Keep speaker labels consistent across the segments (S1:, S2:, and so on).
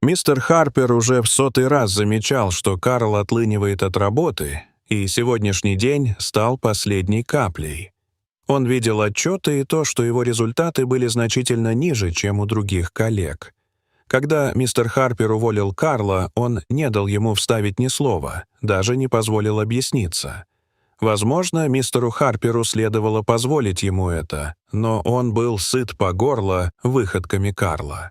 S1: Мистер Харпер уже в 100-й раз замечал, что Карл отлынивает от работы, и сегодняшний день стал последней каплей. Он видел отчеты и то, что его результаты были значительно ниже, чем у других коллег. Когда мистер Харпер уволил Карла, он не дал ему вставить ни слова, даже не позволил объясниться. Возможно, мистеру Харперу следовало позволить ему это, но он был сыт по горло выходками Карла.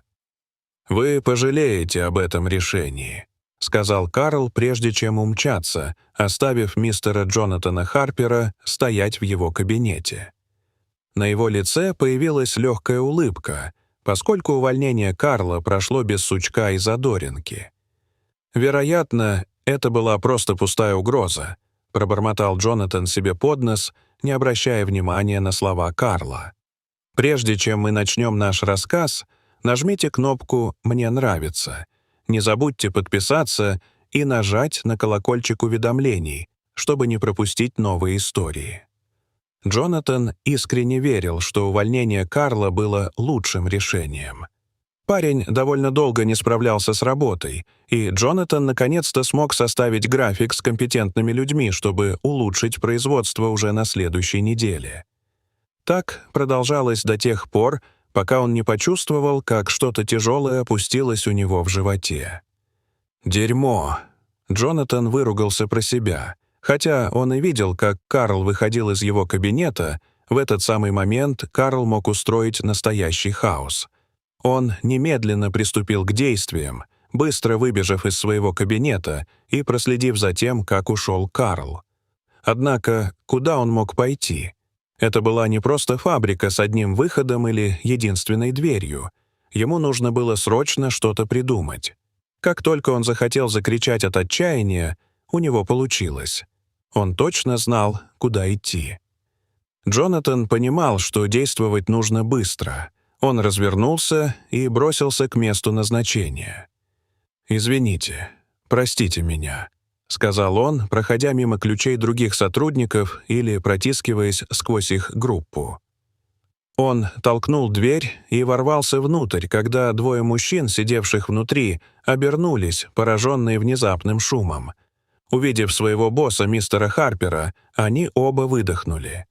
S1: «Вы пожалеете об этом решении», — сказал Карл, прежде чем умчаться, оставив мистера Джонатана Харпера стоять в его кабинете. На его лице появилась легкая улыбка, поскольку увольнение Карла прошло без сучка и задоринки. «Вероятно, это была просто пустая угроза», — пробормотал Джонатан себе под нос, не обращая внимания на слова Карла. «Прежде чем мы начнем наш рассказ, нажмите кнопку «Мне нравится». Не забудьте подписаться и нажать на колокольчик уведомлений, чтобы не пропустить новые истории». Джонатан искренне верил, что увольнение Карла было лучшим решением. Парень довольно долго не справлялся с работой, и Джонатан наконец-то смог составить график с компетентными людьми, чтобы улучшить производство уже на следующей неделе. Так продолжалось до тех пор, пока он не почувствовал, как что-то тяжелое опустилось у него в животе. «Дерьмо!» Джонатан выругался про себя. Хотя он и видел, как Карл выходил из его кабинета, в этот самый момент Карл мог устроить настоящий хаос. Он немедленно приступил к действиям, быстро выбежав из своего кабинета и проследив за тем, как ушел Карл. Однако, куда он мог пойти? Это была не просто фабрика с одним выходом или единственной дверью. Ему нужно было срочно что-то придумать. Как только он захотел закричать от отчаяния, у него получилось. Он точно знал, куда идти. Джонатан понимал, что действовать нужно быстро. Он развернулся и бросился к месту назначения. «Извините, простите меня», — сказал он, проходя мимо ключей других сотрудников или протискиваясь сквозь их группу. Он толкнул дверь и ворвался внутрь, когда двое мужчин, сидевших внутри, обернулись, пораженные внезапным шумом. Увидев своего босса, мистера Харпера, они оба выдохнули.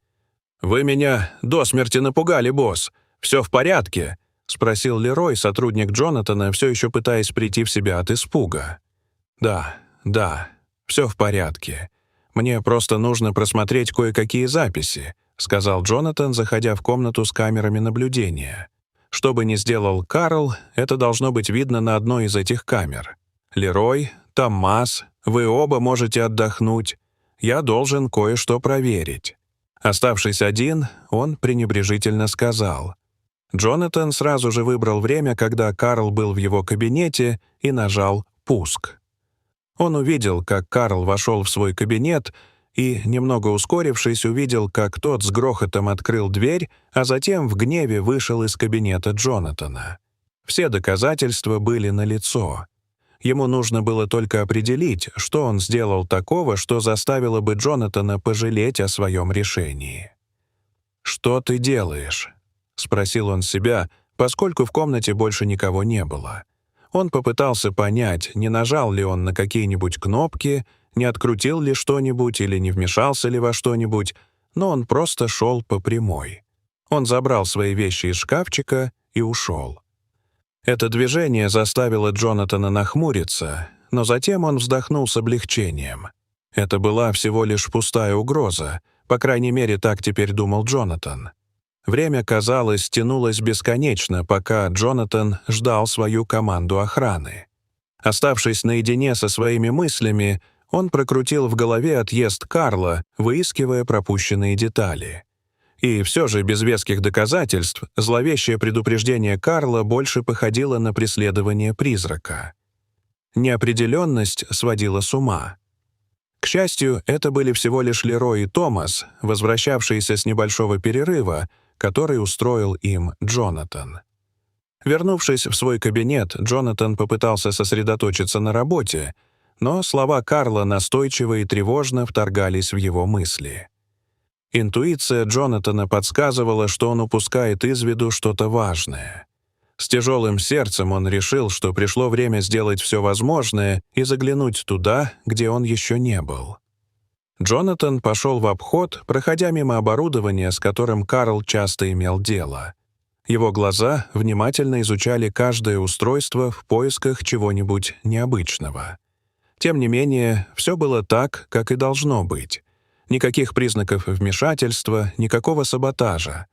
S1: «Вы меня до смерти напугали, босс. Все в порядке?» — спросил Лерой, сотрудник Джонатана, все еще пытаясь прийти в себя от испуга. «Да, все в порядке. Мне просто нужно просмотреть кое-какие записи», — сказал Джонатан, заходя в комнату с камерами наблюдения. Что бы ни сделал Карл, это должно быть видно на одной из этих камер. «Лерой, Томас, вы оба можете отдохнуть. Я должен кое-что проверить». Оставшись один, он пренебрежительно сказал. Джонатан сразу же выбрал время, когда Карл был в его кабинете, и нажал «Пуск». Он увидел, как Карл вошел в свой кабинет и, немного ускорившись, увидел, как тот с грохотом открыл дверь, а затем в гневе вышел из кабинета Джонатана. Все доказательства были налицо. Ему нужно было только определить, что он сделал такого, что заставило бы Джонатана пожалеть о своем решении. «Что ты делаешь?» — спросил он себя, поскольку в комнате больше никого не было. Он попытался понять, не нажал ли он на какие-нибудь кнопки, не открутил ли что-нибудь или не вмешался ли во что-нибудь, но он просто шел по прямой. Он забрал свои вещи из шкафчика и ушел. Это движение заставило Джонатана нахмуриться, но затем он вздохнул с облегчением. Это была всего лишь пустая угроза, по крайней мере, так теперь думал Джонатан. Время, казалось, тянулось бесконечно, пока Джонатан ждал свою команду охраны. Оставшись наедине со своими мыслями, он прокрутил в голове отъезд Карла, выискивая пропущенные детали. И все же без веских доказательств зловещее предупреждение Карла больше походило на преследование призрака. Неопределенность сводила с ума. К счастью, это были всего лишь Лерой и Томас, возвращавшиеся с небольшого перерыва, который устроил им Джонатан. Вернувшись в свой кабинет, Джонатан попытался сосредоточиться на работе, но слова Карла настойчиво и тревожно вторгались в его мысли. Интуиция Джонатана подсказывала, что он упускает из виду что-то важное. С тяжелым сердцем он решил, что пришло время сделать все возможное и заглянуть туда, где он еще не был. Джонатан пошел в обход, проходя мимо оборудования, с которым Карл часто имел дело. Его глаза внимательно изучали каждое устройство в поисках чего-нибудь необычного. Тем не менее, все было так, как и должно быть. Никаких признаков вмешательства, никакого саботажа.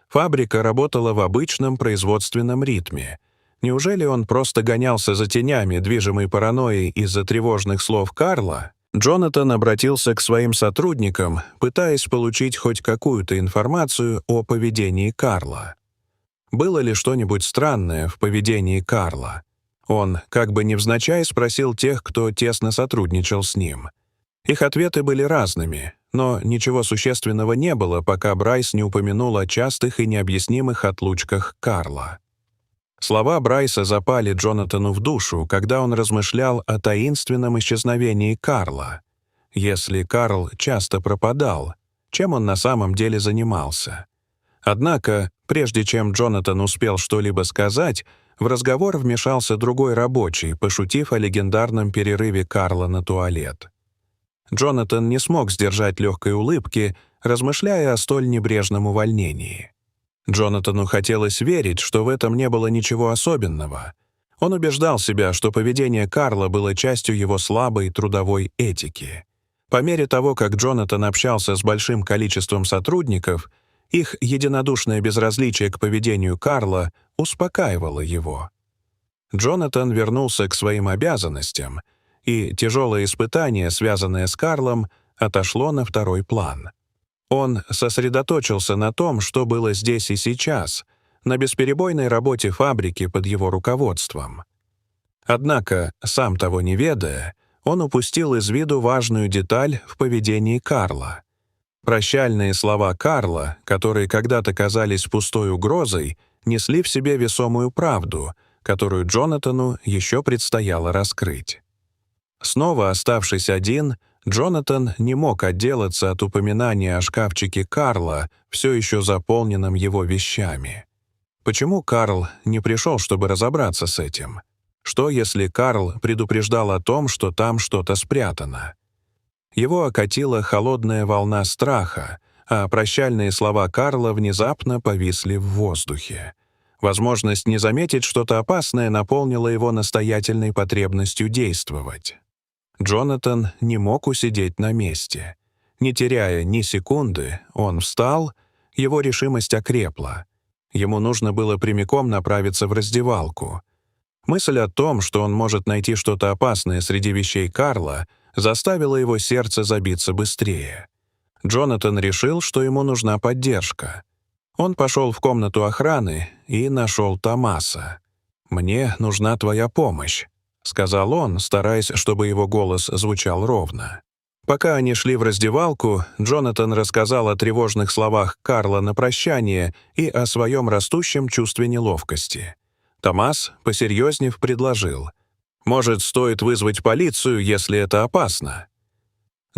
S1: Фабрика работала в обычном производственном ритме. Неужели он просто гонялся за тенями, движимый паранойей из-за тревожных слов Карла? Джонатан обратился к своим сотрудникам, пытаясь получить хоть какую-то информацию о поведении Карла. Было ли что-нибудь странное в поведении Карла? Он, как бы невзначай, спросил тех, кто тесно сотрудничал с ним. Их ответы были разными, но ничего существенного не было, пока Брайс не упомянул о частых и необъяснимых отлучках Карла. Слова Брайса запали Джонатану в душу, когда он размышлял о таинственном исчезновении Карла. Если Карл часто пропадал, чем он на самом деле занимался? Однако, прежде чем Джонатан успел что-либо сказать, в разговор вмешался другой рабочий, пошутив о легендарном перерыве Карла на туалет. Джонатан не смог сдержать легкой улыбки, размышляя о столь небрежном увольнении. Джонатану хотелось верить, что в этом не было ничего особенного. Он убеждал себя, что поведение Карла было частью его слабой трудовой этики. По мере того, как Джонатан общался с большим количеством сотрудников, их единодушное безразличие к поведению Карла успокаивало его. Джонатан вернулся к своим обязанностям, и тяжелое испытание, связанное с Карлом, отошло на второй план. Он сосредоточился на том, что было здесь и сейчас, на бесперебойной работе фабрики под его руководством. Однако, сам того не ведая, он упустил из виду важную деталь в поведении Карла. Прощальные слова Карла, которые когда-то казались пустой угрозой, несли в себе весомую правду, которую Джонатану еще предстояло раскрыть. Снова оставшись один, Джонатан не мог отделаться от упоминания о шкафчике Карла, все еще заполненном его вещами. Почему Карл не пришел, чтобы разобраться с этим? Что, если Карл предупреждал о том, что там что-то спрятано? Его окатила холодная волна страха, а прощальные слова Карла внезапно повисли в воздухе. Возможность не заметить что-то опасное наполнила его настоятельной потребностью действовать. Джонатан не мог усидеть на месте. Не теряя ни секунды, он встал, его решимость окрепла. Ему нужно было прямиком направиться в раздевалку. Мысль о том, что он может найти что-то опасное среди вещей Карла, заставила его сердце забиться быстрее. Джонатан решил, что ему нужна поддержка. Он пошел в комнату охраны и нашел Томаса. «Мне нужна твоя помощь», — сказал он, стараясь, чтобы его голос звучал ровно. Пока они шли в раздевалку, Джонатан рассказал о тревожных словах Карла на прощание и о своем растущем чувстве неловкости. Томас, посерьезнев, предложил: «Может, стоит вызвать полицию, если это опасно?»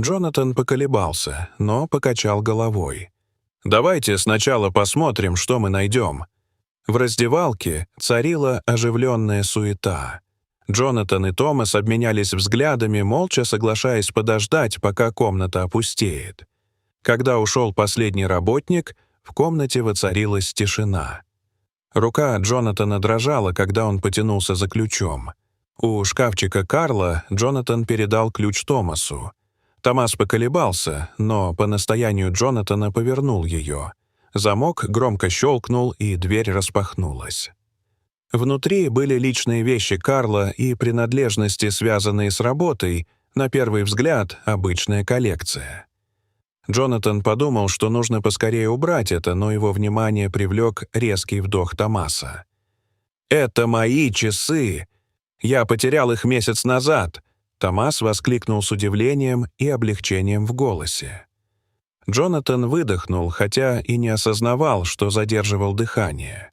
S1: Джонатан поколебался, но покачал головой. «Давайте сначала посмотрим, что мы найдем». В раздевалке царила оживленная суета. Джонатан и Томас обменялись взглядами, молча соглашаясь подождать, пока комната опустеет. Когда ушел последний работник, в комнате воцарилась тишина. Рука Джонатана дрожала, когда он потянулся за ключом. У шкафчика Карла Джонатан передал ключ Томасу. Томас поколебался, но по настоянию Джонатана повернул ее. Замок громко щелкнул, и дверь распахнулась. Внутри были личные вещи Карла и принадлежности, связанные с работой, на первый взгляд, обычная коллекция. Джонатан подумал, что нужно поскорее убрать это, но его внимание привлек резкий вдох Томаса. «Это мои часы! Я потерял их месяц назад!» Томас воскликнул с удивлением и облегчением в голосе. Джонатан выдохнул, хотя и не осознавал, что задерживал дыхание.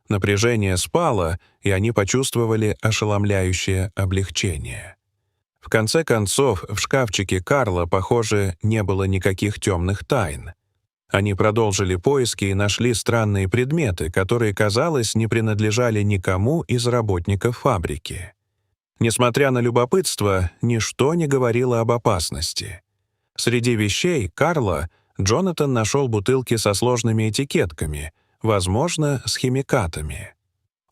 S1: Напряжение спало, и они почувствовали ошеломляющее облегчение. В конце концов, в шкафчике Карла, похоже, не было никаких темных тайн. Они продолжили поиски и нашли странные предметы, которые, казалось, не принадлежали никому из работников фабрики. Несмотря на любопытство, ничто не говорило об опасности. Среди вещей Карла Джонатан нашел бутылки со сложными этикетками, возможно, с химикатами.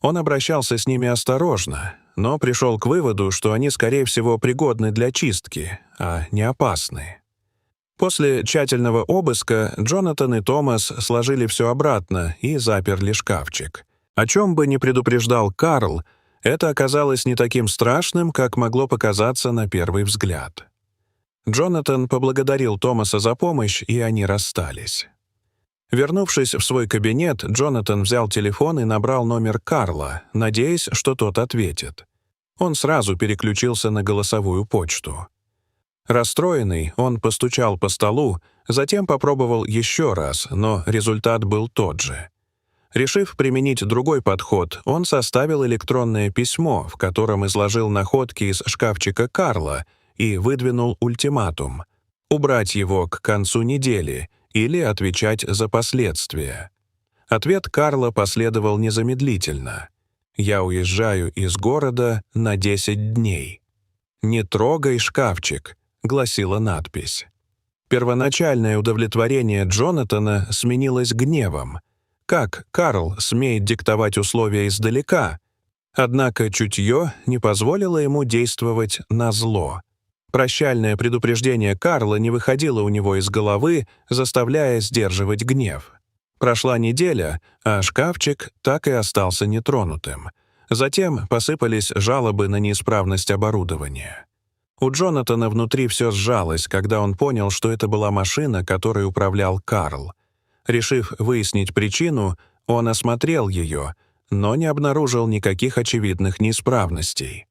S1: Он обращался с ними осторожно, но пришел к выводу, что они, скорее всего, пригодны для чистки, а не опасны. После тщательного обыска Джонатан и Томас сложили все обратно и заперли шкафчик. О чем бы ни предупреждал Карл, это оказалось не таким страшным, как могло показаться на первый взгляд. Джонатан поблагодарил Томаса за помощь, и они расстались. Вернувшись в свой кабинет, Джонатан взял телефон и набрал номер Карла, надеясь, что тот ответит. Он сразу переключился на голосовую почту. Расстроенный, он постучал по столу, затем попробовал еще раз, но результат был тот же. Решив применить другой подход, он составил электронное письмо, в котором изложил находки из шкафчика Карла и выдвинул ультиматум — убрать его к концу недели или отвечать за последствия. Ответ Карла последовал незамедлительно. «Я уезжаю из города на 10 дней». «Не трогай шкафчик», — гласила надпись. Первоначальное удовлетворение Джонатана сменилось гневом. Как Карл смеет диктовать условия издалека? Однако чутье не позволило ему действовать назло. Прощальное предупреждение Карла не выходило у него из головы, заставляя сдерживать гнев. Прошла неделя, а шкафчик так и остался нетронутым. Затем посыпались жалобы на неисправность оборудования. У Джонатана внутри все сжалось, когда он понял, что это была машина, которой управлял Карл. Решив выяснить причину, он осмотрел ее, но не обнаружил никаких очевидных неисправностей.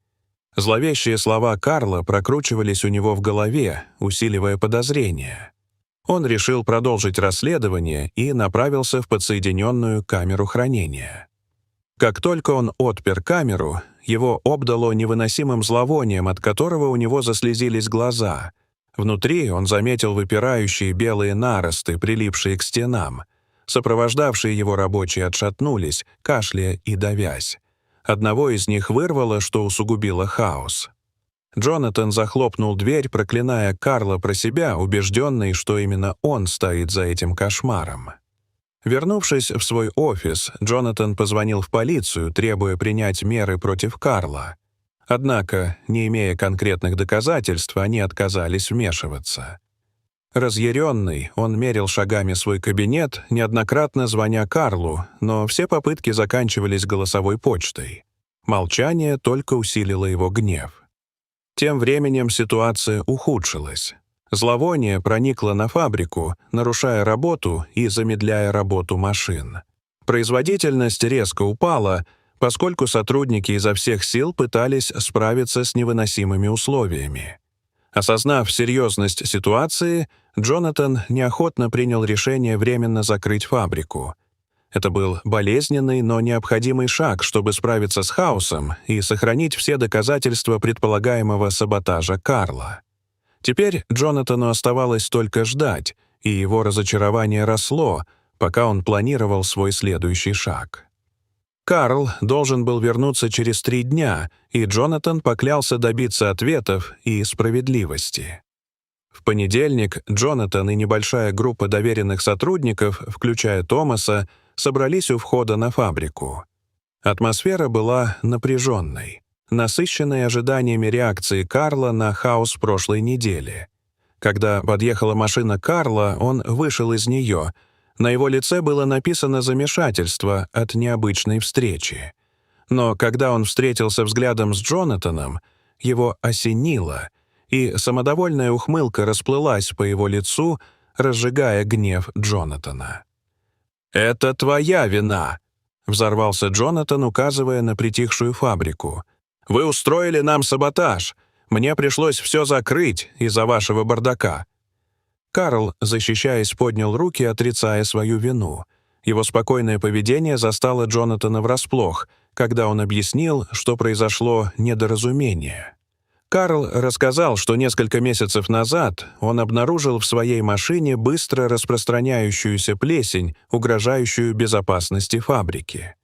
S1: Зловещие слова Карла прокручивались у него в голове, усиливая подозрения. Он решил продолжить расследование и направился в подсоединенную камеру хранения. Как только он отпер камеру, его обдало невыносимым зловонием, от которого у него заслезились глаза. Внутри он заметил выпирающие белые наросты, прилипшие к стенам. Сопровождавшие его рабочие отшатнулись, кашляя и давясь. Одного из них вырвало, что усугубило хаос. Джонатан захлопнул дверь, проклиная Карла про себя, убежденный, что именно он стоит за этим кошмаром. Вернувшись в свой офис, Джонатан позвонил в полицию, требуя принять меры против Карла. Однако, не имея конкретных доказательств, они отказались вмешиваться. Разъяренный, он мерил шагами свой кабинет, неоднократно звоня Карлу, но все попытки заканчивались голосовой почтой. Молчание только усилило его гнев. Тем временем ситуация ухудшилась. Зловоние проникло на фабрику, нарушая работу и замедляя работу машин. Производительность резко упала, поскольку сотрудники изо всех сил пытались справиться с невыносимыми условиями. Осознав серьезность ситуации, Джонатан неохотно принял решение временно закрыть фабрику. Это был болезненный, но необходимый шаг, чтобы справиться с хаосом и сохранить все доказательства предполагаемого саботажа Карла. Теперь Джонатану оставалось только ждать, и его разочарование росло, пока он планировал свой следующий шаг. Карл должен был вернуться через 3 дня, и Джонатан поклялся добиться ответов и справедливости. В понедельник Джонатан и небольшая группа доверенных сотрудников, включая Томаса, собрались у входа на фабрику. Атмосфера была напряженной, насыщенной ожиданиями реакции Карла на хаос прошлой недели. Когда подъехала машина Карла, он вышел из нее. На его лице было написано замешательство от необычной встречи. Но когда он встретился взглядом с Джонатаном, его осенило, и самодовольная ухмылка расплылась по его лицу, разжигая гнев Джонатана. «Это твоя вина!» — взорвался Джонатан, указывая на притихшую фабрику. «Вы устроили нам саботаж! Мне пришлось все закрыть из-за вашего бардака!» Карл, защищаясь, поднял руки, отрицая свою вину. Его спокойное поведение застало Джонатана врасплох, когда он объяснил, что произошло недоразумение. Карл рассказал, что несколько месяцев назад он обнаружил в своей машине быстро распространяющуюся плесень, угрожающую безопасности фабрики.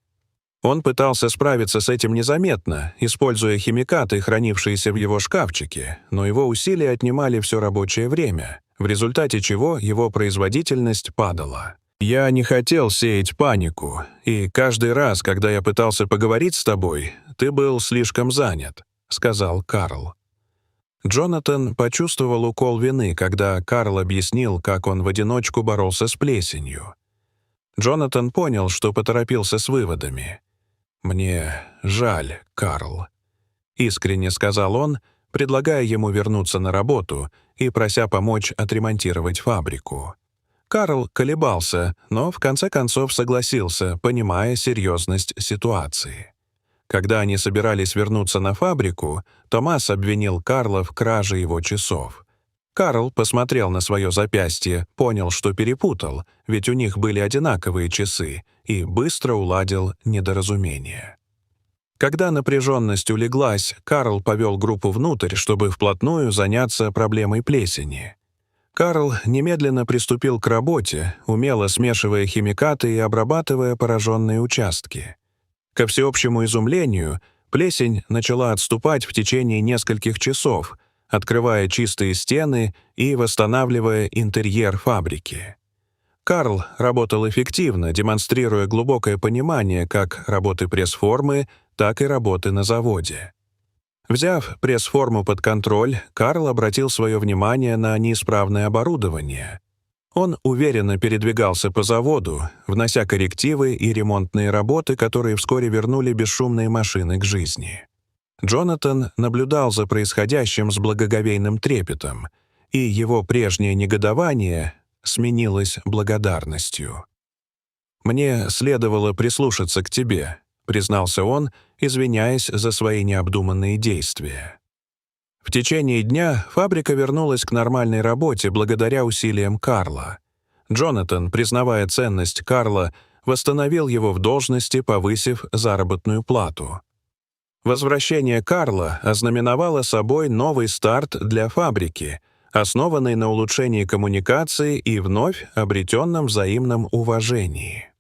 S1: Он пытался справиться с этим незаметно, используя химикаты, хранившиеся в его шкафчике, но его усилия отнимали все рабочее время, в результате чего его производительность падала. «Я не хотел сеять панику, и каждый раз, когда я пытался поговорить с тобой, ты был слишком занят», — сказал Карл. Джонатан почувствовал укол вины, когда Карл объяснил, как он в одиночку боролся с плесенью. Джонатан понял, что поторопился с выводами. «Мне жаль, Карл», — искренне сказал он, предлагая ему вернуться на работу и прося помочь отремонтировать фабрику. Карл колебался, но в конце концов согласился, понимая серьезность ситуации. Когда они собирались вернуться на фабрику, Томас обвинил Карла в краже его часов. Карл посмотрел на свое запястье, понял, что перепутал, ведь у них были одинаковые часы, и быстро уладил недоразумение. Когда напряженность улеглась, Карл повел группу внутрь, чтобы вплотную заняться проблемой плесени. Карл немедленно приступил к работе, умело смешивая химикаты и обрабатывая пораженные участки. Ко всеобщему изумлению, плесень начала отступать в течение нескольких часов, открывая чистые стены и восстанавливая интерьер фабрики. Карл работал эффективно, демонстрируя глубокое понимание как работы пресс-формы, так и работы на заводе. Взяв пресс-форму под контроль, Карл обратил свое внимание на неисправное оборудование. Он уверенно передвигался по заводу, внося коррективы и ремонтные работы, которые вскоре вернули бесшумные машины к жизни. Джонатан наблюдал за происходящим с благоговейным трепетом, и его прежнее негодование сменилось благодарностью. «Мне следовало прислушаться к тебе», — признался он, извиняясь за свои необдуманные действия. В течение дня фабрика вернулась к нормальной работе благодаря усилиям Карла. Джонатан, признавая ценность Карла, восстановил его в должности, повысив заработную плату. Возвращение Карла ознаменовало собой новый старт для фабрики, основанный на улучшении коммуникации и вновь обретенном взаимном уважении.